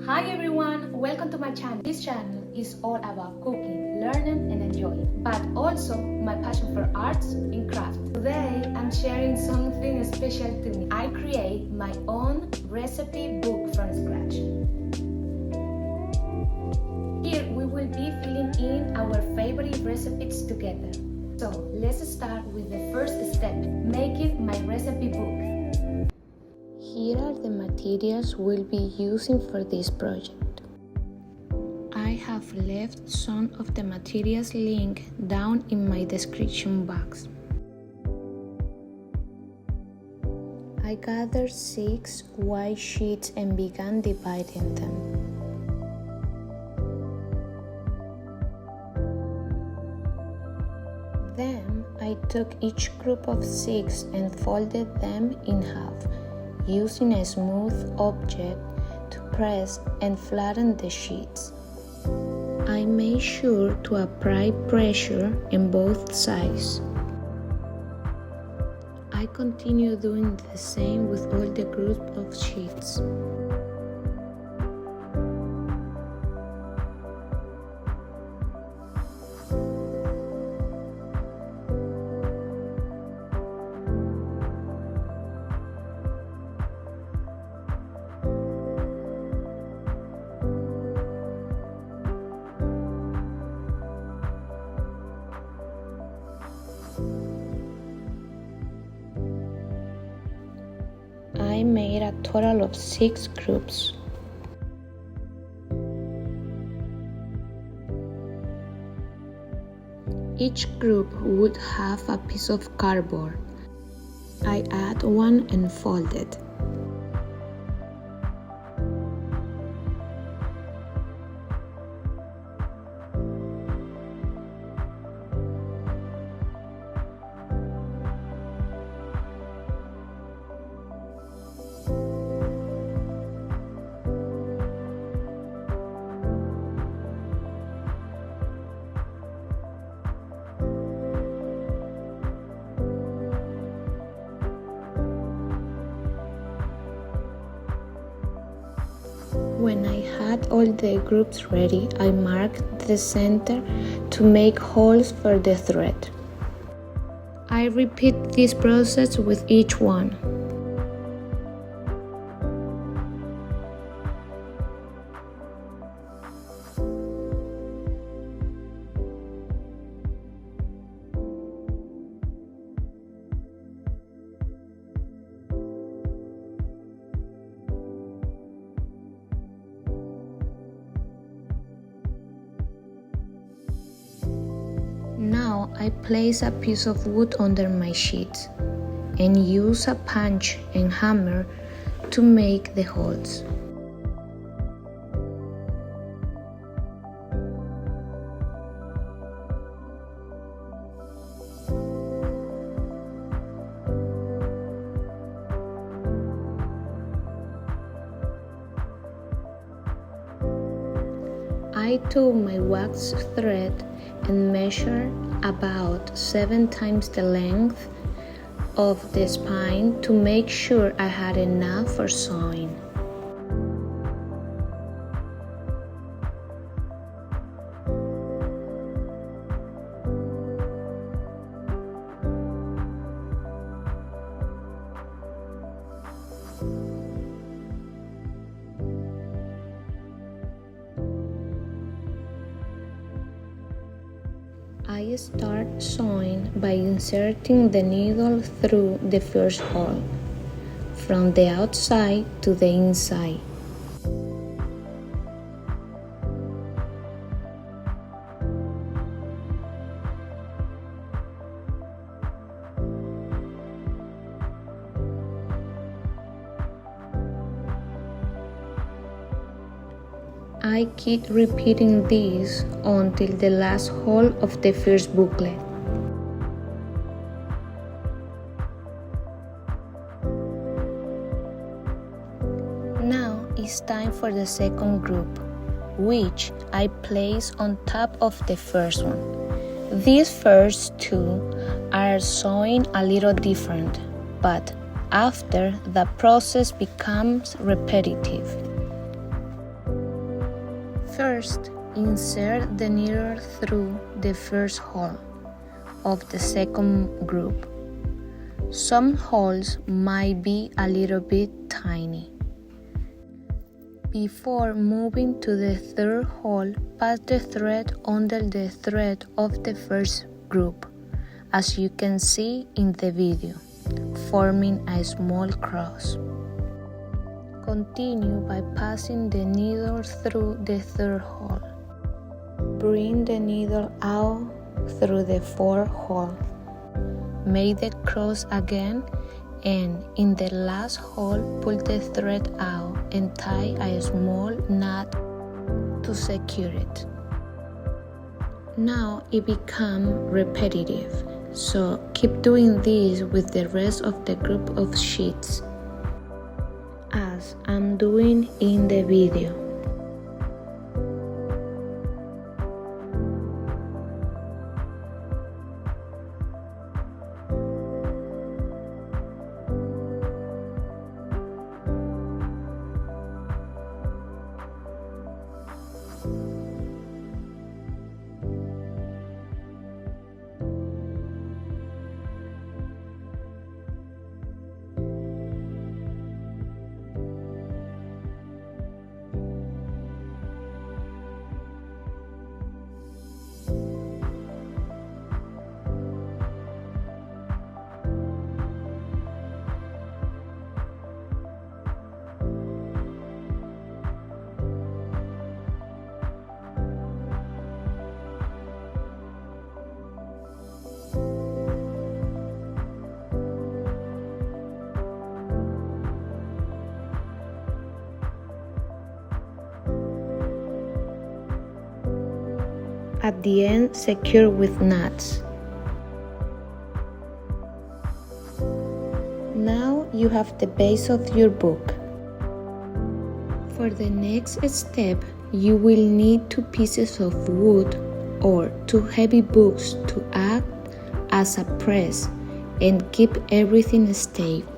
Hi everyone, welcome to my channel. This channel is all about cooking, learning and enjoying, but also my passion for arts and craft. Today I'm sharing something special to me. I create my own recipe book from scratch. Here we will be filling in our favorite recipes together. So let's start with the first step, making my recipe book. Here are the materials we'll be using for this project. I have left some of the materials link down in my description box. I gathered 6 white sheets and began dividing them. Then I took each group of 6 and folded them in half, using a smooth object to press and flatten the sheets. I made sure to apply pressure on both sides. I continue doing the same with all the group of sheets. I made a total of 6 groups. Each group would have a piece of cardboard. I add one and fold it. When I had all the groups ready, I marked the center to make holes for the thread. I repeat this process with each one. Now I place a piece of wood under my sheet and use a punch and hammer to make the holes. I took my wax thread and measured about 7 times the length of the spine to make sure I had enough for sewing. I start sewing by inserting the needle through the first hole, from the outside to the inside. I keep repeating this until the last hole of the first booklet. Now it's time for the second group, which I place on top of the first one. These first 2 are sewing a little different, but after the process becomes repetitive. First, insert the needle through the first hole of the second group. Some holes might be a little bit tiny. Before moving to the third hole, pass the thread under the thread of the first group, as you can see in the video, forming a small cross. Continue by passing the needle through the third hole. Bring the needle out through the fourth hole. Make the cross again, and in the last hole pull the thread out and tie a small knot to secure it. Now it becomes repetitive, so keep doing this with the rest of the group of sheets, as I'm doing in the video. At the end, secure with knots. Now you have the base of your book. For the next step, you will need 2 pieces of wood or 2 heavy books to act as a press and keep everything stable.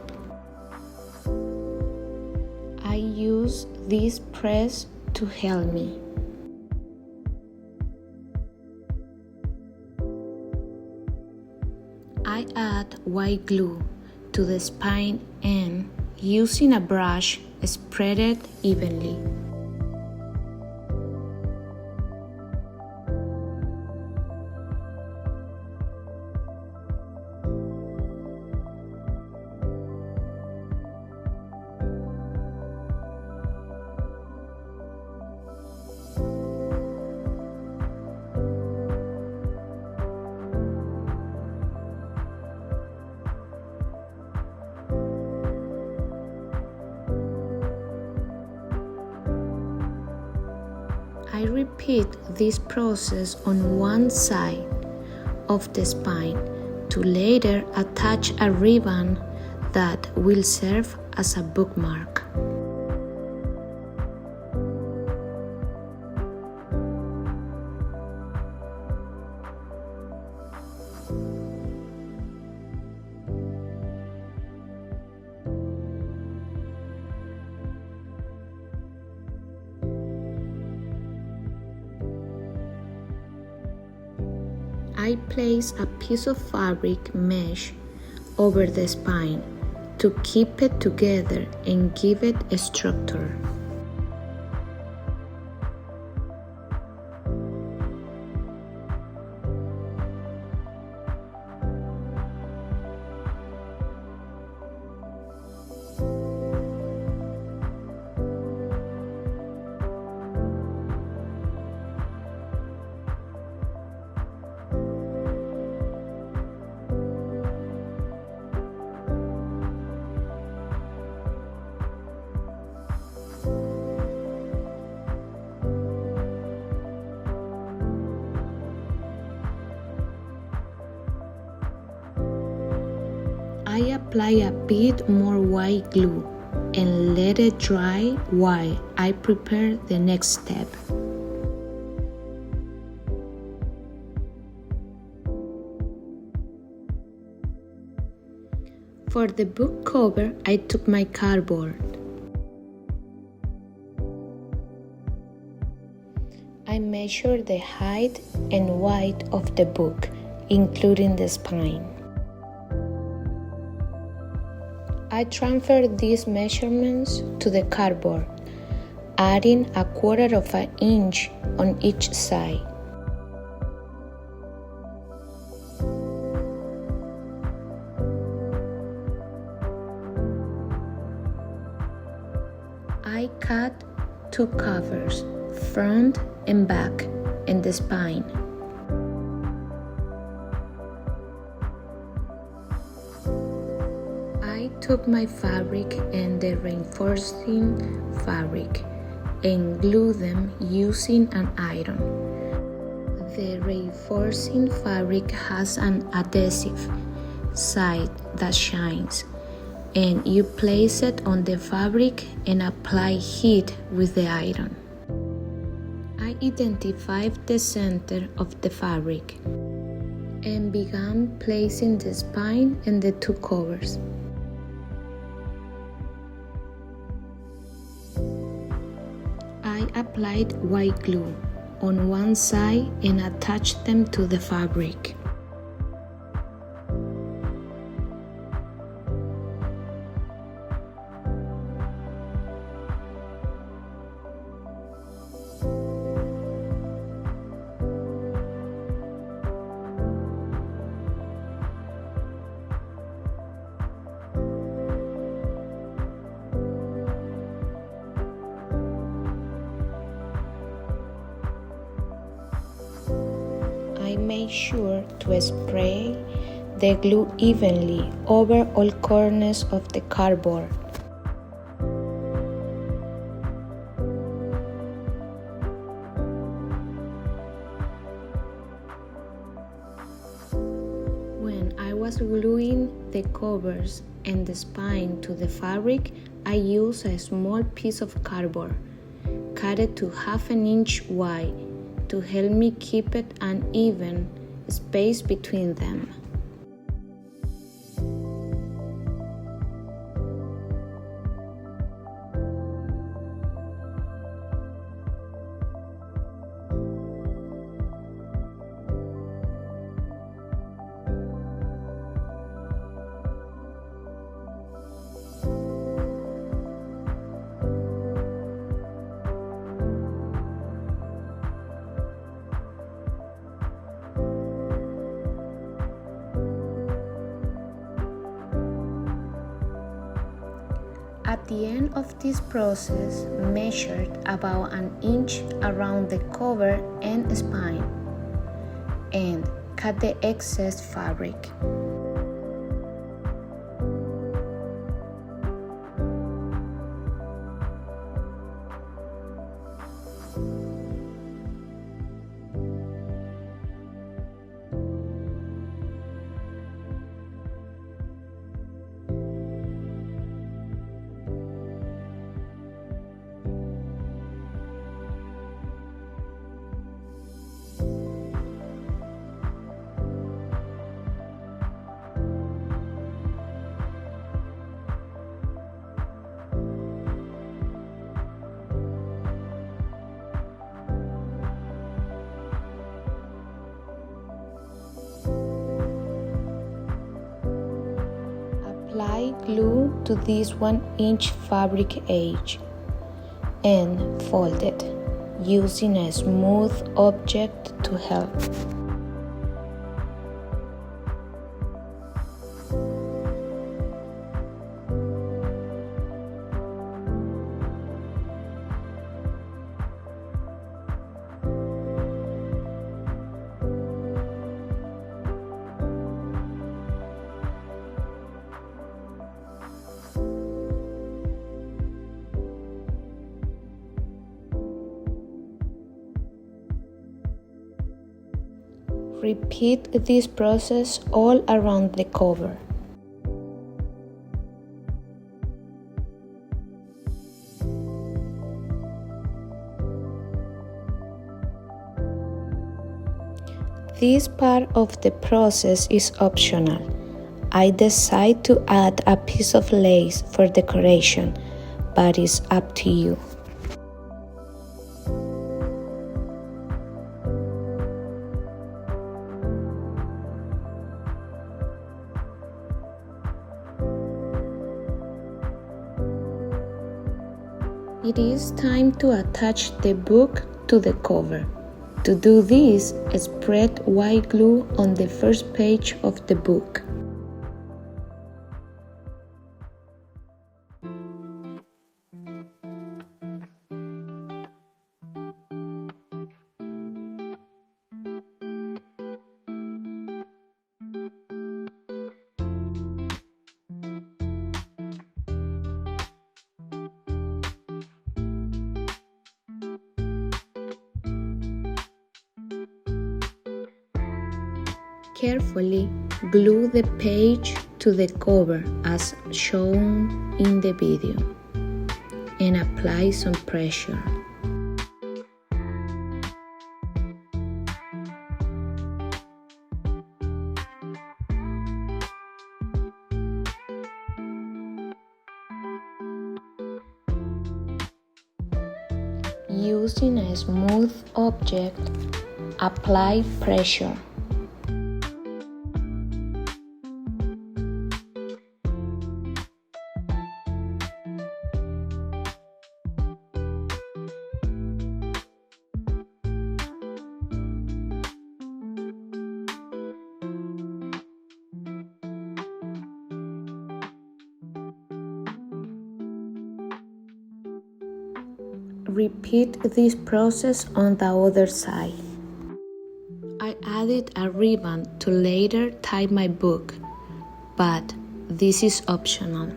I use this press to help me. I add white glue to the spine and, using a brush, spread it evenly. I repeat this process on one side of the spine to later attach a ribbon that will serve as a bookmark. I place a piece of fabric mesh over the spine to keep it together and give it a structure. I apply a bit more white glue and let it dry while I prepare the next step. For the book cover, I took my cardboard. I measure the height and width of the book, including the spine. I transfer these measurements to the cardboard, adding 1/4 of an inch on each side. I cut 2 covers, front and back, and the spine. I took my fabric and the reinforcing fabric and glued them using an iron. The reinforcing fabric has an adhesive side that shines, and you place it on the fabric and apply heat with the iron. I identified the center of the fabric and began placing the spine and the 2 covers. I applied white glue on one side and attached them to the fabric. I made sure to spray the glue evenly over all corners of the cardboard. When I was gluing the covers and the spine to the fabric, I used a small piece of cardboard, cut it to 1/2 inch wide, to help me keep it an even space between them. At the end of this process, measured about 1 inch around the cover and spine, and cut the excess fabric. Apply glue to this 1 inch fabric edge and fold it, using a smooth object to help. Repeat this process all around the cover. This part of the process is optional. I decide to add a piece of lace for decoration, but it's up to you. It is time to attach the book to the cover. To do this, spread white glue on the first page of the book. Carefully glue the page to the cover as shown in the video and apply some pressure. Using a smooth object, apply pressure. Repeat this process on the other side. I added a ribbon to later tie my book, but this is optional.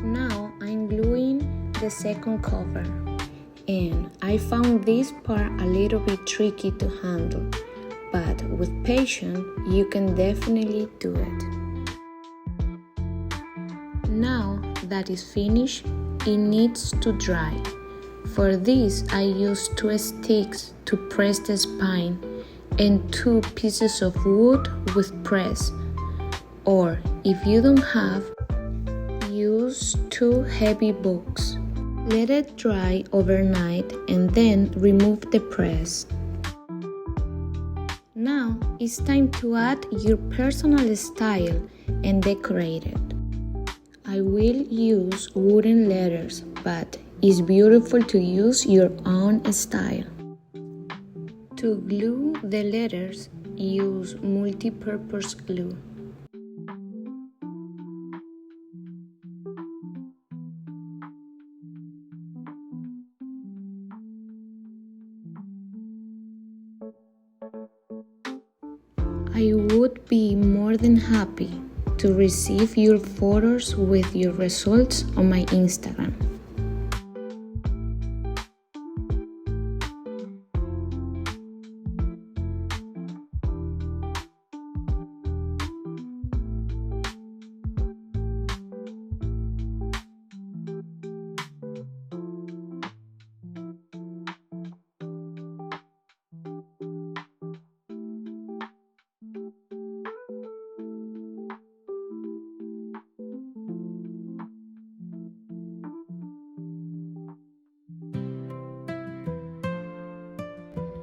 Now I'm gluing the second cover, and I found this part a little bit tricky to handle, but with patience you can definitely do it. Now that is finished, it needs to dry. For this, I used 2 sticks to press the spine and 2 pieces of wood with press. Or if you don't have, use 2 heavy books. Let it dry overnight and then remove the press. Now it's time to add your personal style and decorate it. I will use wooden letters, but it's beautiful to use your own style. To glue the letters, use multi-purpose glue. I would be more than happy to receive your photos with your results on my Instagram.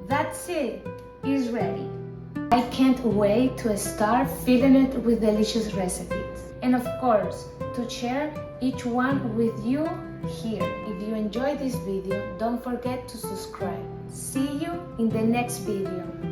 That's it, it's ready. I can't wait to start filling it with delicious recipes. And of course, to share each one with you here. If you enjoyed this video, don't forget to subscribe. See you in the next video.